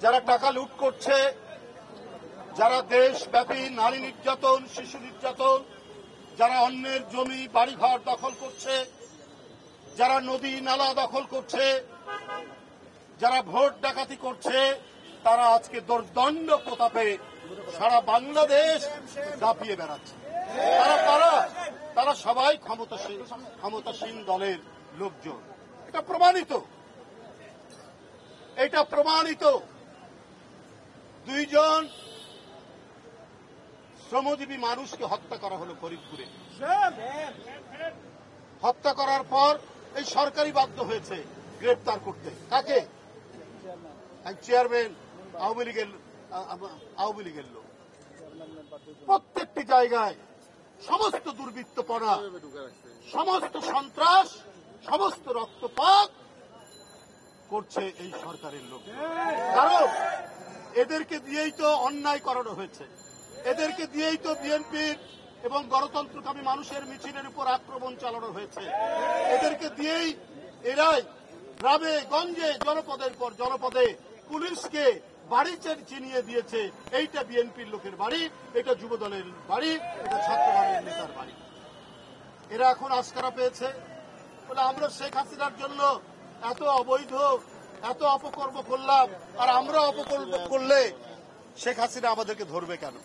যারা টাকা লুট করছে, যারা দেশব্যাপী নারী নির্যাতন, শিশু নির্যাতন, যারা অন্যের জমি বাড়িঘর দখল করছে, যারা নদী নালা দখল করছে, যারা ভোট ডাকাতি করছে, তারা আজকে দোর্দণ্ড প্রতাপে সারা বাংলাদেশ দাপিয়ে বেড়াচ্ছে। তারা সবাই ক্ষমতাসীন দলের লোকজন। এটা প্রমাণিত। দুইজন শ্রমজীবী মানুষকে হত্যা করা হলো ফরিদপুরে। হত্যা করার পর এই সরকারি বাধ্য হয়েছে গ্রেপ্তার করতে। কাকে? চেয়ারম্যান আওয়ামী লীগের লোক। প্রত্যেকটি জায়গায় সমস্ত দুর্বৃত্তপনা, সমস্ত সন্ত্রাস, সমস্ত রক্তপাত করছে এই সরকারের লোক। কারণ এদেরকে দিয়েই তো অন্যায় করানো হয়েছে, এদেরকে দিয়েই তো বিএনপির এবং গণতন্ত্রকামী মানুষের মিছিলের উপর আক্রমণ চালানো হয়েছে, এদেরকে দিয়েই এরাই গ্রামে গঞ্জে জনপদের পর জনপদে পুলিশকে বাড়ি চিনিয়ে দিয়েছে। এইটা বিএনপির লোকের বাড়ি, এটা যুবদলের বাড়ি, এটা ছাত্রদলের নেতার বাড়ি। এরা এখন আস্কারা পেয়েছে বলে আমরা শেখ হাসিনার জন্য এত অবৈধ, এত অপকর্ম করলাম, আর আমরা অপকর্ম করলে শেখ হাসিনা আমাদেরকে ধরবে কেন?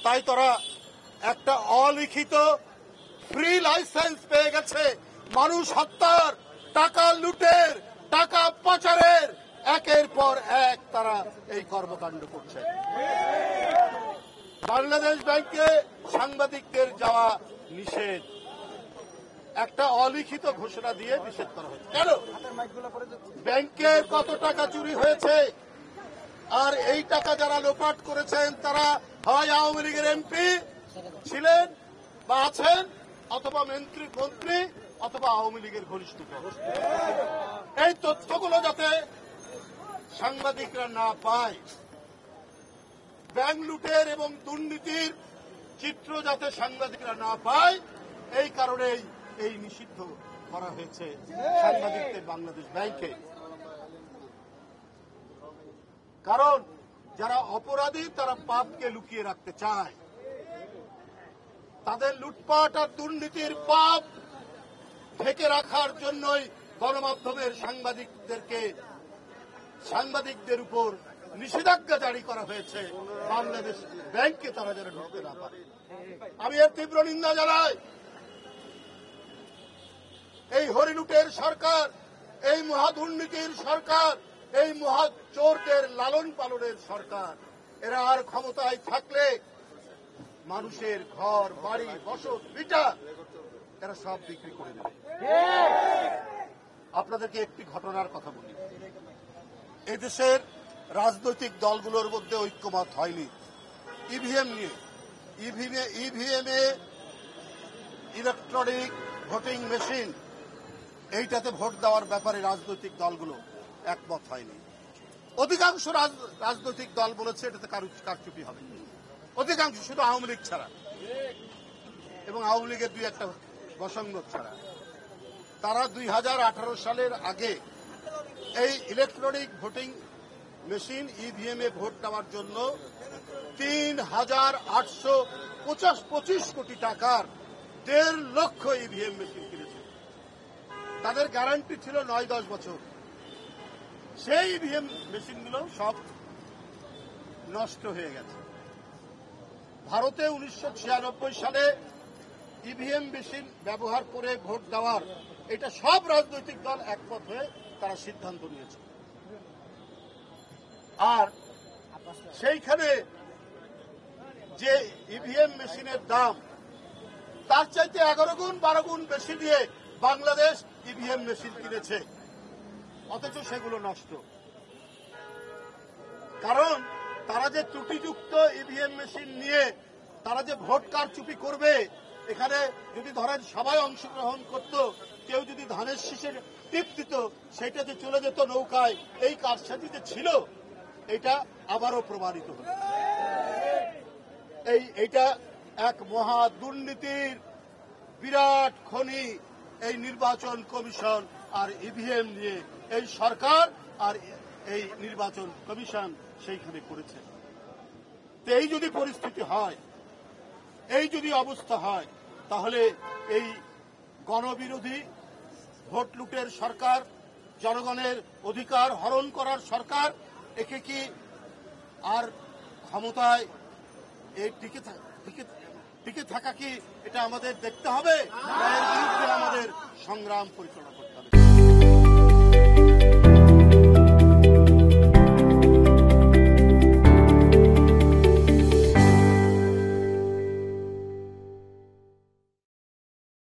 তাই তারা একটা অলিখিত ফ্রি লাইসেন্স পেয়ে গেছে মানুষ হত্যার, টাকা লুটের, টাকা পাচারের। একের পর এক তারা এই কর্মকাণ্ড করছে। বাংলাদেশ ব্যাংকে সাংবাদিকদের যাওয়া নিষেধ, একটা অলিখিত ঘোষণা দিয়ে নিষেধ করা হয়েছে। কেন? ব্যাংকের কত টাকা চুরি হয়েছে, আর এই টাকা যারা লোপাট করেছেন তারা হয় আওয়ামী লীগের এমপি ছিলেন বা আছেন, অথবা মন্ত্রী, অথবা আওয়ামী লীগের ঘনিষ্ঠ। এই তথ্যগুলো যাতে সাংবাদিকরা না পায়, ব্যাংক লুটের এবং দুর্নীতির চিত্র যাতে সাংবাদিকরা না পায়, এই কারণেই এই নিষিদ্ধ করা হয়েছে সাংবাদিকদের বাংলাদেশ ব্যাংকে। কারণ যারা অপরাধী তারা পাপকে লুকিয়ে রাখতে চায়, তাদের লুটপাট আর দুর্নীতির পাপ ঢেকে রাখার জন্যই গণমাধ্যমের সাংবাদিকদের উপর নিষেধাজ্ঞা জারি করা হয়েছে বাংলাদেশ ব্যাংকে তারা যেন ঢুকতে না পারে। আমি এর তীব্র নিন্দা জানাই। এই হরিলুটের সরকার, এই মহাদুর্নীতির সরকার, এই মহাচোরদের লালন পালনের সরকার, এরা আর ক্ষমতায় থাকলে মানুষের ঘর বাড়ি বসত ভিটা এরা সব বিক্রি করে দেবে। আপনাদেরকে একটি ঘটনার কথা বলি। এদেশের রাজনৈতিক দলগুলোর মধ্যে ঐক্যমত হয়নি ইভিএম নিয়ে। ইভিএমে ইলেকট্রনিক ভোটিং মেশিন, এইটাতে ভোট দেওয়ার ব্যাপারে রাজনৈতিক দলগুলো একমত হয়নি। অধিকাংশ রাজনৈতিক দল বলেছে এটাতে কারচুপি হবে, অধিকাংশ, শুধু আওয়ামী লীগ ছাড়া এবং আওয়ামী লীগের দুই একটা বসঙ্গত ছাড়া। তারা 2018 সালের আগে এই ইলেকট্রনিক ভোটিং মেশিন ইভিএম এ ভোট দেওয়ার জন্য 3,825 কোটি টাকার 1.5 লক্ষ ইভিএম মেশিন কিনেছে। তাদের গ্যারান্টি ছিল 9-10 বছর। সেই ইভিএম মেশিনগুলো সব নষ্ট হয়ে গেছে। ভারতে 1996 সালে ইভিএম মেশিন ব্যবহার করে ভোট দেওয়ার এটা সব রাজনৈতিক দল একমত হয়ে তারা সিদ্ধান্ত নিয়েছে। আর সেইখানে যে ইভিএম মেশিনের দাম তার চাইতে 11 গুণ 12 গুণ বেশি দিয়ে বাংলাদেশ ইভিএম মেশিন কিনেছে, অথচ সেগুলো নষ্ট। কারণ তারা যে ত্রুটিযুক্ত ইভিএম মেশিন নিয়ে তারা যে ভোট কারচুপি করবে, এখানে যদি ধরেন সবাই অংশগ্রহণ করত, কেউ যদি ধানের শীষের টিপ দিত, সেটাতে চলে যেত নৌকায়, এই কারসাজিতে ছিল, এটা আবারও প্রমাণিত হল। এইটা এক মহা দুর্নীতির বিরাট খনি। এই নির্বাচন কমিশন আর ইভিএম নিয়ে এই সরকার আর এই নির্বাচন কমিশন সেইখানে করেছে। তো এই যদি পরিস্থিতি হয়, এই যদি অবস্থা হয়, তাহলে এই গণবিরোধী ভোট লুটের সরকার, জনগণের অধিকার হরণ করার সরকার, একে কি আর ক্ষমতায় টিকে থাকা কি এটা আমাদের দেখতে হবে, না এর বিরুদ্ধে আমাদের সংগ্রাম পরিচালনা করতে হবে।